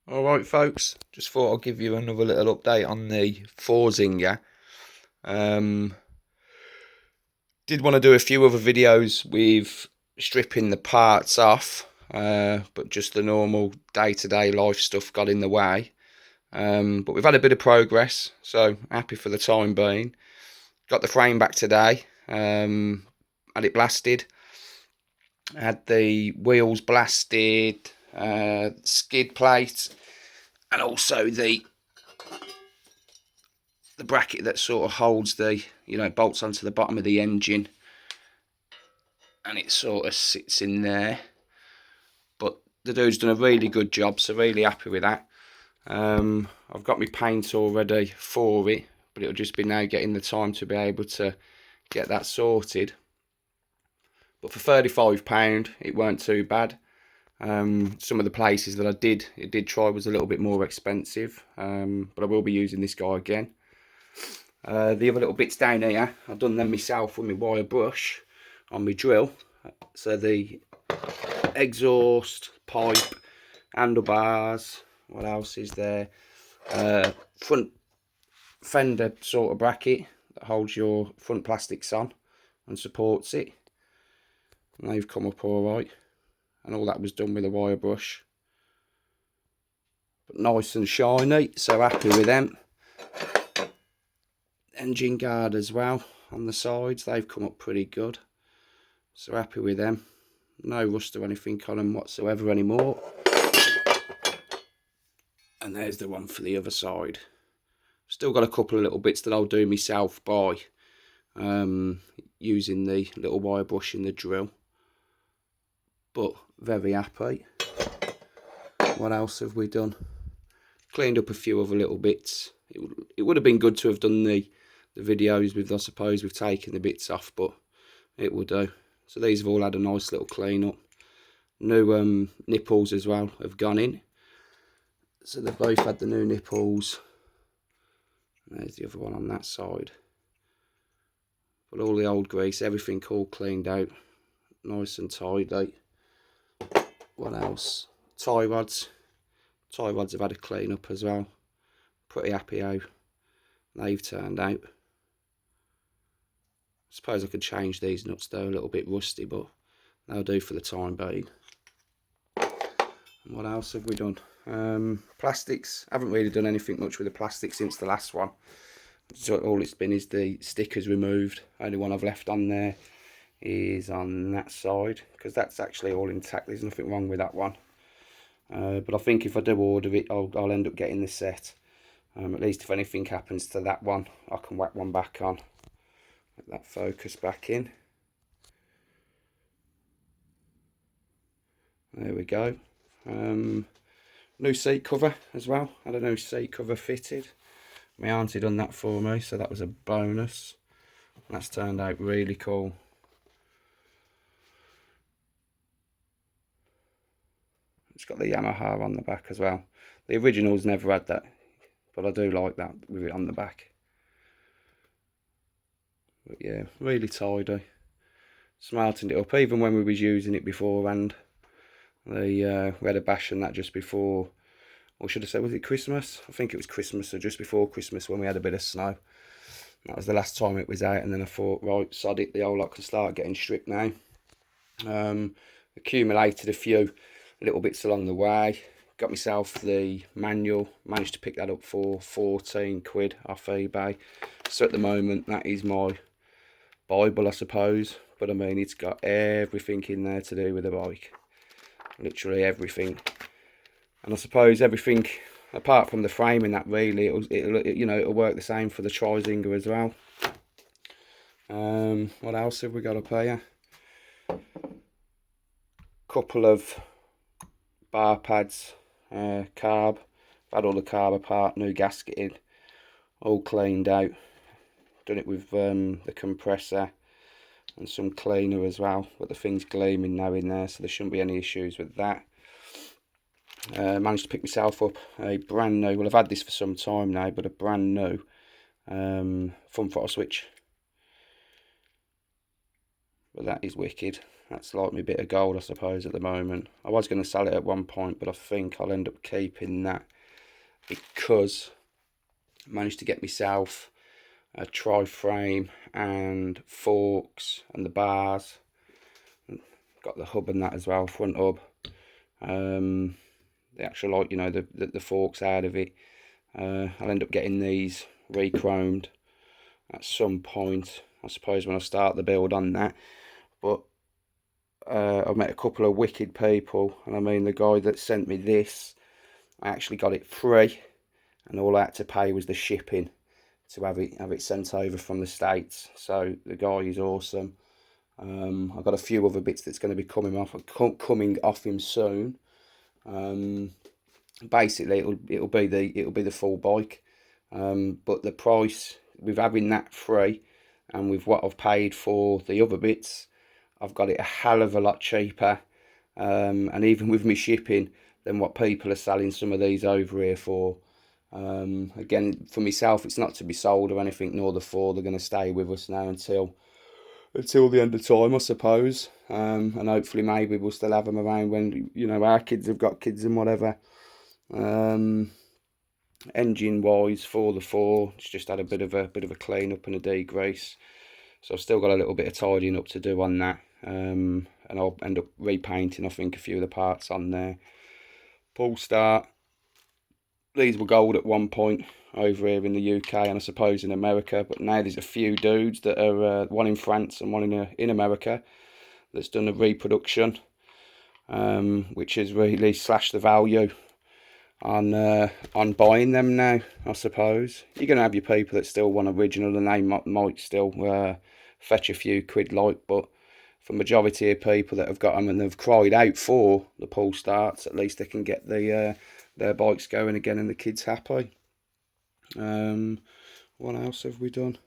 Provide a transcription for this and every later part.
Alright folks, just thought I'd give you another little update on the zinger. Did want to do a few other videos with stripping the parts off, but just the normal day-to-day life stuff got in the way. But we've had a bit of progress, so happy for the time being. Got the frame back today, had it blasted, had the wheels blasted, skid plate, and also the bracket that sort of holds the, bolts onto the bottom of the engine, and it sort of sits in there. But the dude's done a really good job, so really happy with that. I've got my paint already for it, but it'll just be now getting the time to be able to get that sorted. But for £35 it weren't too bad. Some of the places that I did try was a little bit more expensive, but I will be using this guy again. The other little bits down here, I've done them myself with my wire brush on my drill. So the exhaust pipe, handlebars, what else is there? Front fender sort of bracket that holds your front plastics on and supports it. And they've come up alright. And all that was done with a wire brush. But nice and shiny, so happy with them. Engine guard as well on the sides, they've come up pretty good, so happy with them. No rust or anything on them whatsoever anymore. And there's the one for the other side. Still got a couple of little bits that I'll do myself by using the little wire brush in the drill, but very happy. What else have we done? Cleaned up a few other little bits. It would have been good to have done the videos with, I suppose, we've taken the bits off, but it will do. So these have all had a nice little clean up. New nipples as well have gone in. So they've both had the new nipples. There's the other one on that side. But all the old grease, everything all cleaned out. Nice and tidy. What else? Tie rods. Tie rods have had a clean up as well. Pretty happy how they've turned out. Suppose I could change these nuts though, a little bit rusty, but they'll do for the time being. And what else have we done? Plastics, haven't really done anything much with the plastic since the last one. So all it's been is the stickers removed. Only one I've left on there is on that side, because that's actually all intact, there's nothing wrong with that one. But I think if I do order it, I'll end up getting the set. At least if anything happens to that one, I can whack one back on. Let that focus back in. There we go. New seat cover as well. Had a new seat cover fitted. My auntie done that for me, so that was a bonus. That's turned out really cool. It's got the Yamaha on the back as well. The originals never had that, but I do like that with it on the back. But yeah, really tidy. Smartened it up, even when we was using it beforehand. We had a bash on that just before, or should I say, was it Christmas? I think it was Christmas, or just before Christmas, when we had a bit of snow. That was the last time it was out, and then I thought, right, sod it, the whole lot can start getting stripped now. Accumulated a few little bits along the way. Got myself the manual, managed to pick that up for 14 quid off eBay. So at the moment, that is my Bible, I suppose. But I mean, it's got everything in there to do with the bike. Literally everything. And I suppose everything, apart from the frame and that, really, it'll work the same for the zinger as well. What else have we got up here? Couple of bar pads, carb. I've had all the carb apart, new gasket in, all cleaned out. Done it with the compressor and some cleaner as well, but the thing's gleaming now in there, so there shouldn't be any issues with that. Managed to pick myself up a brand new, well, I've had this for some time now, but a brand new front throttle switch. But that is wicked. That's like my bit of gold, I suppose, at the moment. I was going to sell it at one point, but I think I'll end up keeping that because I managed to get myself a tri-frame and forks and the bars. Got the hub and that as well, front hub. The actual, like, you know, the forks out of it. I'll end up getting these re-chromed at some point, I suppose, when I start the build on that. But I've met a couple of wicked people, and I mean, the guy that sent me this, I actually got it free, and all I had to pay was the shipping to have it sent over from the States. So the guy is awesome. I've got a few other bits that's going to be coming off him soon. Basically, it'll be the full bike, but the price with having that free, and with what I've paid for the other bits, I've got it a hell of a lot cheaper, and even with me shipping, than what people are selling some of these over here for. Again, for myself, it's not to be sold or anything, nor the four. They're going to stay with us now until the end of time, I suppose. And hopefully maybe we'll still have them around when, you know, our kids have got kids and whatever. Engine wise, for the four, it's just had a bit of a clean up and a degrease, so I've still got a little bit of tidying up to do on that. And I'll end up repainting, I think, a few of the parts on there. Pull start, these were gold at one point over here in the UK, and I suppose in America, but now there's a few dudes that are one in France and one in America that's done a reproduction, which has really slashed the value on buying them now. I suppose you're going to have your people that still want original, and they might still fetch a few quid, like, but for majority of people that have got them and they've cried out for the pull starts, at least they can get their bikes going again and the kids happy. What else have we done?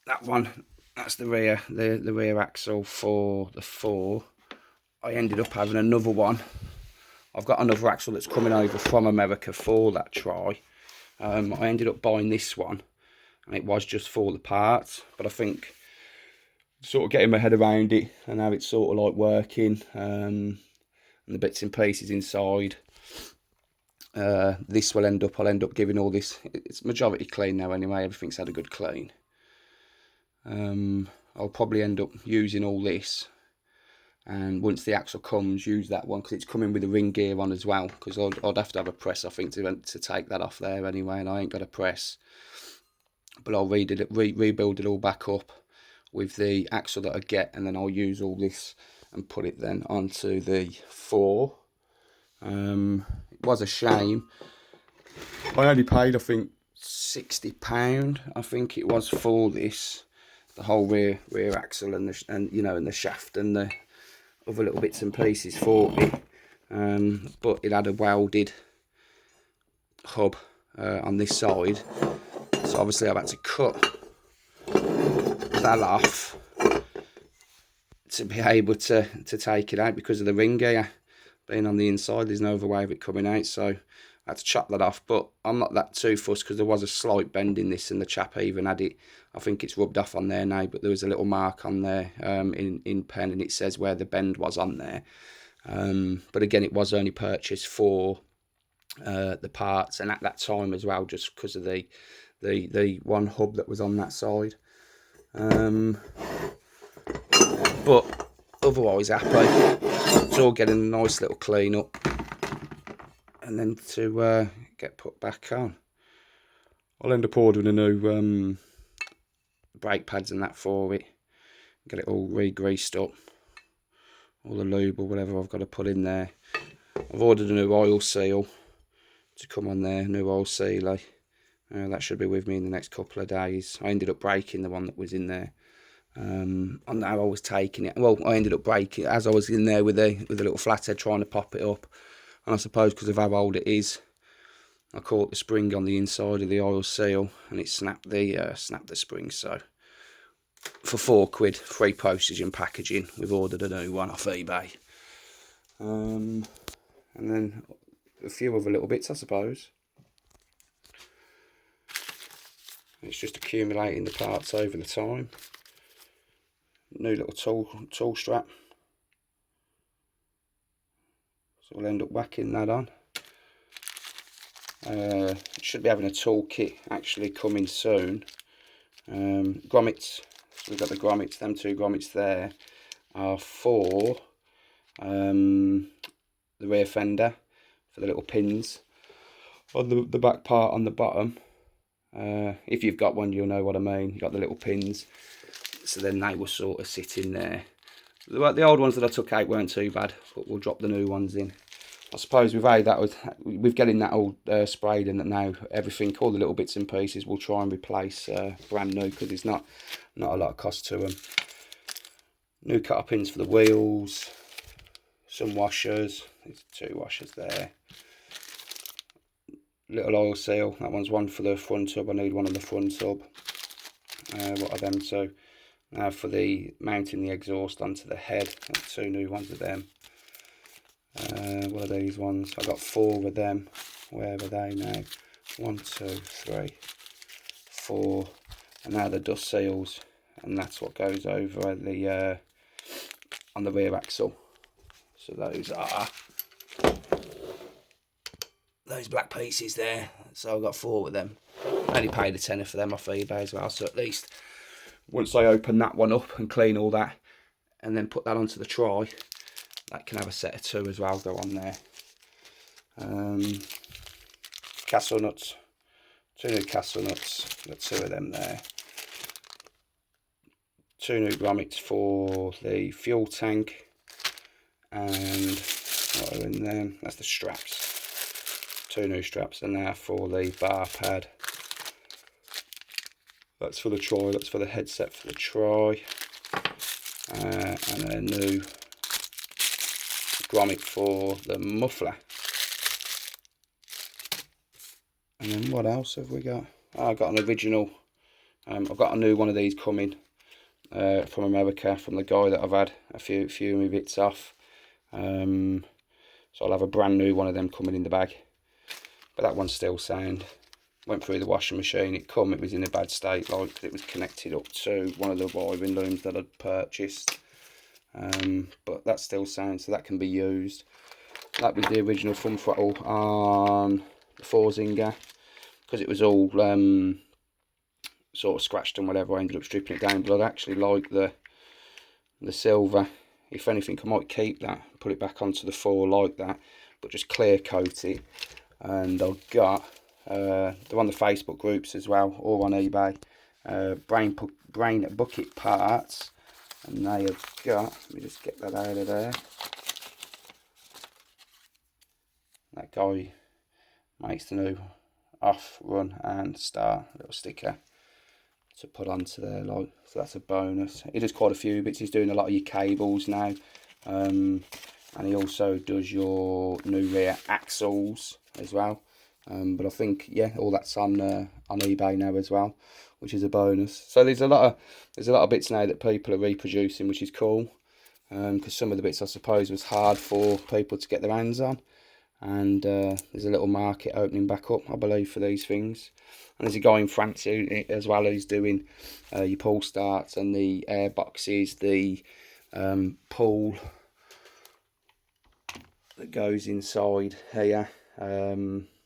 That one, that's the rear axle for the 4. I ended up having another one. I've got another axle that's coming over from America for that try. I ended up buying this one, and it was just for the parts, but I think sort of getting my head around it and how it's sort of like working, and the bits and pieces inside, this will I'll end up giving all this, it's majority clean now anyway, everything's had a good clean. I'll probably end up using all this, and once the axle comes, use that one, because it's coming with a ring gear on as well, because I'd have to have a press, I think, to take that off there anyway, and I ain't got a press. But I'll rebuild it all back up with the axle that I get, and then I'll use all this and put it then onto the 4. It was a shame. I only paid, I think, £60, I think it was, for this, the whole rear axle and the shaft and the other little bits and pieces for it. But it had a welded hub on this side, so obviously I've had to cut that off to be able to take it out, because of the ring gear being on the inside. There's no other way of it coming out, so I had to chop that off. But I'm not that too fussed, because there was a slight bend in this, and the chap even had it, I think it's rubbed off on there now, but there was a little mark on there in pen, and it says where the bend was on there. But again, it was only purchased for the parts, and at that time as well, just because of the one hub that was on that side. But otherwise happy. It's all getting a nice little clean up, and then to get put back on. I'll end up ordering a new brake pads and that for it, get it all re-greased up, all the lube or whatever I've got to put in there. I've ordered a new oil seal to come on there, new oil sealer. That should be with me in the next couple of days. I ended up breaking the one that was in there. On how I was taking it, well, I ended up breaking it as I was in there with a little flathead trying to pop it up, and I suppose because of how old it is, I caught the spring on the inside of the oil seal, and it snapped the spring. So for £4, free postage and packaging, we've ordered a new one off eBay. And then a few other little bits, I suppose. It's just accumulating the parts over the time. new little tool strap. So we'll end up whacking that on. Should be having a tool kit actually coming soon. Grommets, so we've got the grommets, them two grommets there are for the rear fender, for the little pins on the back part on the bottom. If you've got one, you'll know what I mean. You've got the little pins, so then they will sort of sit in there. The old ones that I took out weren't too bad, but we'll drop the new ones in. I suppose with getting that all sprayed and that now, everything, all the little bits and pieces, we'll try and replace brand new, because it's not a lot of cost to them. New cutter pins for the wheels, some washers, there's 2 washers there. Little oil seal, that one's one for the front hub, I need one on the front hub. What are them 2? Now for the mounting the exhaust onto the head, 2 new ones of them. What are these ones? I've got 4 of them. Where are they now? 1, 2, 3, 4, and now the dust seals, and that's what goes over the on the rear axle. So those are those black pieces there. So I've got 4 of them. I only paid a tenner for them off eBay as well. So at least once I open that one up and clean all that, and then put that onto the try, that can have a set of 2 as well go on there. Castle nuts, 2 new castle nuts, got 2 of them there. 2 new grommets for the fuel tank, and what are in them? That's the straps. 2 new straps in there for the bar pad. That's for the try, that's for the headset for the try. And a new grommet for the muffler. And then what else have we got? Oh, I've got an original. I've got a new one of these coming from America, from the guy that I've had a few of my bits off. So I'll have a brand new one of them coming in the bag. But that one's still sound. Went through the washing machine. It was in a bad state, like, 'cause it was connected up to one of the wiring looms that I'd purchased. But that's still sound, so that can be used. That was the original front throttle on the 4 Zinger, because it was all sort of scratched and whatever. I ended up stripping it down, but I'd actually like the silver. If anything, I might keep that, put it back onto the 4 like that, but just clear coat it. And I've got they're on the Facebook groups as well, or on eBay, brain bucket parts, and they have got, let me just get that out of there. That guy makes the new off, run and start little sticker to put onto there, like, so that's a bonus. He does quite a few bits. He's doing a lot of your cables now, and he also does your new rear axles as well. But I think, yeah, all that's on eBay now as well, which is a bonus. So there's a lot of bits now that people are reproducing, which is cool. Because some of the bits, I suppose, was hard for people to get their hands on, and there's a little market opening back up, I believe, for these things. And there's a guy in France as well who's doing your pull starts and the air boxes, the pull that goes inside here.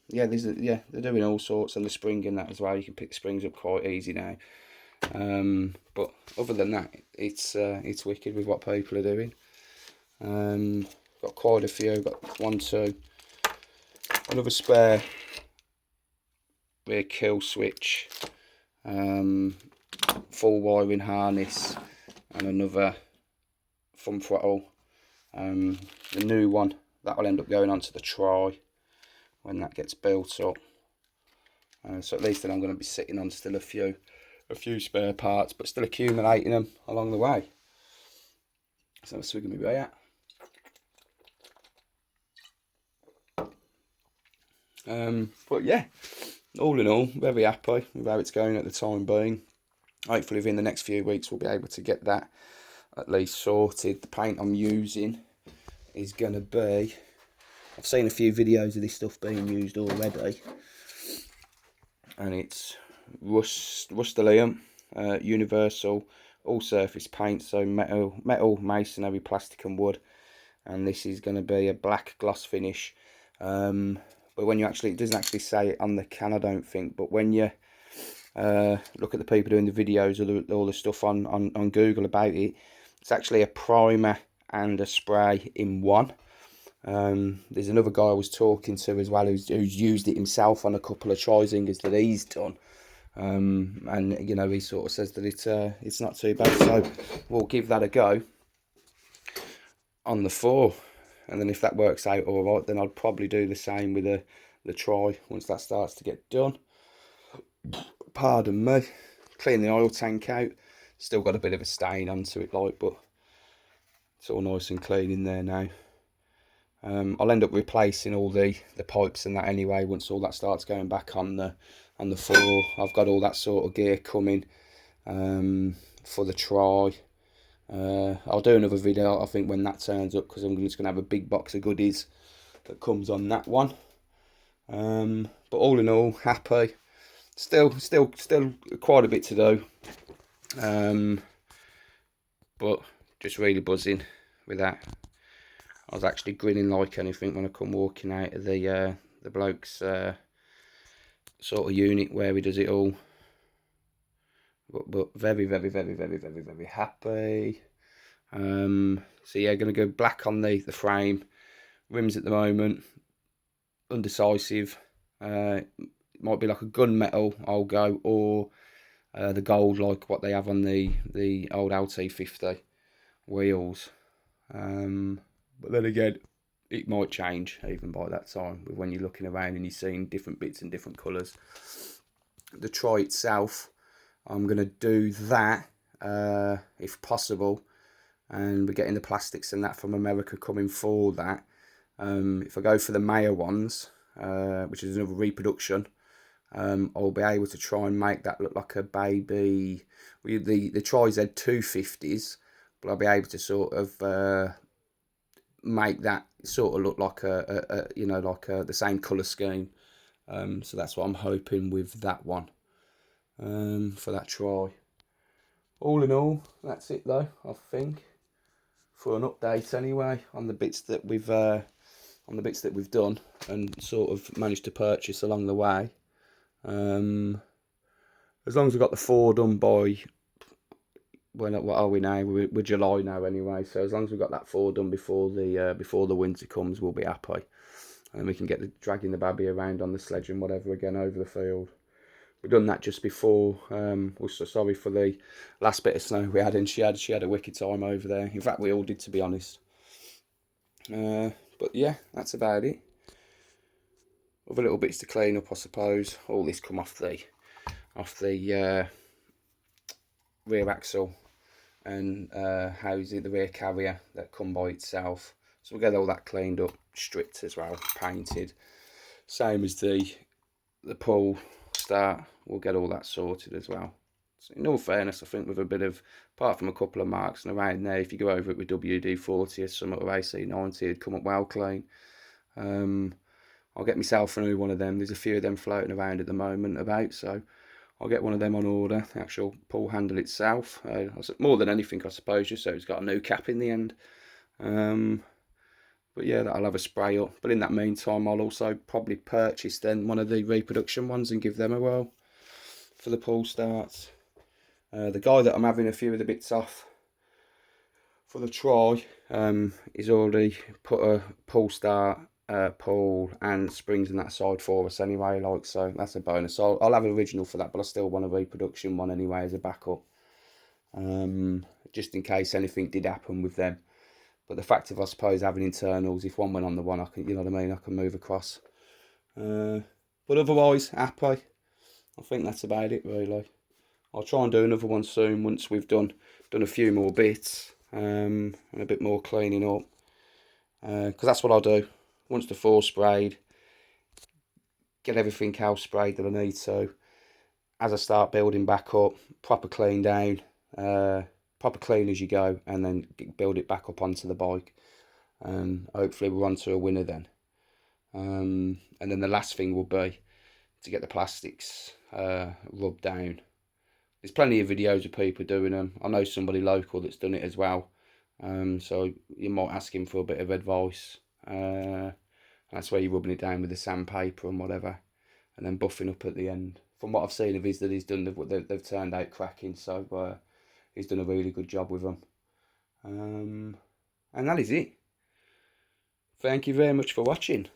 Yeah, they're doing all sorts, and the spring in that as well. You can pick the springs up quite easy now. But other than that, it's wicked with what people are doing. Got quite a few. Got 1, 2, another spare rear kill switch, full wiring harness, and another front throttle. The new one that will end up going onto the try when that gets built up. So at least then I'm going to be sitting on still a few spare parts, but still accumulating them along the way. So that's where we're going to be at. But yeah, all in all, very happy with how it's going at the time being. Hopefully within the next few weeks we'll be able to get that at least sorted. The paint I'm using is going to be, I've seen a few videos of this stuff being used already, and it's Rust-Oleum Universal all surface paint, so metal, masonry, plastic and wood. And this is going to be a black gloss finish. But when you actually, it doesn't actually say it on the can, I don't think, but when you look at the people doing the videos or all the stuff on Google about it, it's actually a primer and a spray in one. There's another guy I was talking to as well who's used it himself on a couple of tri-zingers that he's done. And you know, he sort of says that it's not too bad, so we'll give that a go on the 4, and then if that works out all right, then I'd probably do the same with the tri once that starts to get done. Pardon me. Clean the oil tank out. Still got a bit of a stain onto it, like, but it's all nice and clean in there now. I'll end up replacing all the pipes and that anyway once all that starts going back on the 4. I've got all that sort of gear coming for the tri. I'll do another video I think when that turns up, because I'm just going to have a big box of goodies that comes on that one. But all in all, happy. Still quite a bit to do. But just really buzzing with that. I was actually grinning like anything when I come walking out of the bloke's sort of unit where he does it all. But very happy. So yeah, going to go black on the frame. Rims at the moment, undecisive. It might be like a gunmetal I'll go, or the gold like what they have on the old LT50 wheels. But then again, it might change even by that time when you're looking around and you're seeing different bits in different colours. The tri itself, I'm going to do that if possible, and we're getting the plastics and that from America coming for that. If I go for the Maya ones, which is another reproduction, I'll be able to try and make that look like a baby. The Tri-Z250s, but I'll be able to sort of make that sort of look like the same colour scheme. So that's what I'm hoping with that one, for that tri. All in all, that's it though, I think, for an update anyway on the bits that we've done and sort of managed to purchase along the way. As long as we've got the 4 done by, what are we now? We're July now anyway, so as long as we've got that 4 done before the winter comes, we'll be happy, and we can get dragging the baby around on the sledge and whatever again over the field. We've done that just before. We're so sorry for the last bit of snow we had, and she had a wicked time over there. In fact, we all did, to be honest. But yeah, that's about it. Other little bits to clean up, I suppose. All this come off the rear axle and housing, the rear carrier that come by itself. So we'll get all that cleaned up, stripped as well, painted. Same as the pull start, we'll get all that sorted as well. So in all fairness, I think with a bit of, apart from a couple of marks and around there, if you go over it with WD-40 or some or AC-90, it'd come up well clean. I'll get myself a new one of them. There's a few of them floating around at the moment about, so I'll get one of them on order, the actual pull handle itself. More than anything, I suppose, just so it's got a new cap in the end. But yeah, that'll have a spray up. But in that meantime, I'll also probably purchase then one of the reproduction ones and give them a whirl for the pull starts. The guy that I'm having a few of the bits off for the tri, he's already put a pull start, pull and springs in that side for us anyway, like, so that's a bonus. So I'll have an original for that, but I still want a reproduction one anyway as a backup, just in case anything did happen with them. But the fact of, I suppose, having internals, if one went on the one, I can, you know what I mean, I can move across. But otherwise, happy. I think that's about it, really. I'll try and do another one soon once we've done a few more bits, and a bit more cleaning up. Because that's what I'll do. Once the 4 sprayed, get everything else sprayed that I need to. As I start building back up, proper clean down, proper clean as you go, and then build it back up onto the bike, and hopefully we're onto a winner then. And then the last thing will be to get the plastics rubbed down there's plenty of videos of people doing them. I know somebody local that's done it as well. So you might ask him for a bit of advice. That's where you're rubbing it down with the sandpaper and whatever, and then buffing up at the end. From what I've seen of his that he's done, they've turned out cracking. So he's done a really good job with them. And that is it. Thank you very much for watching.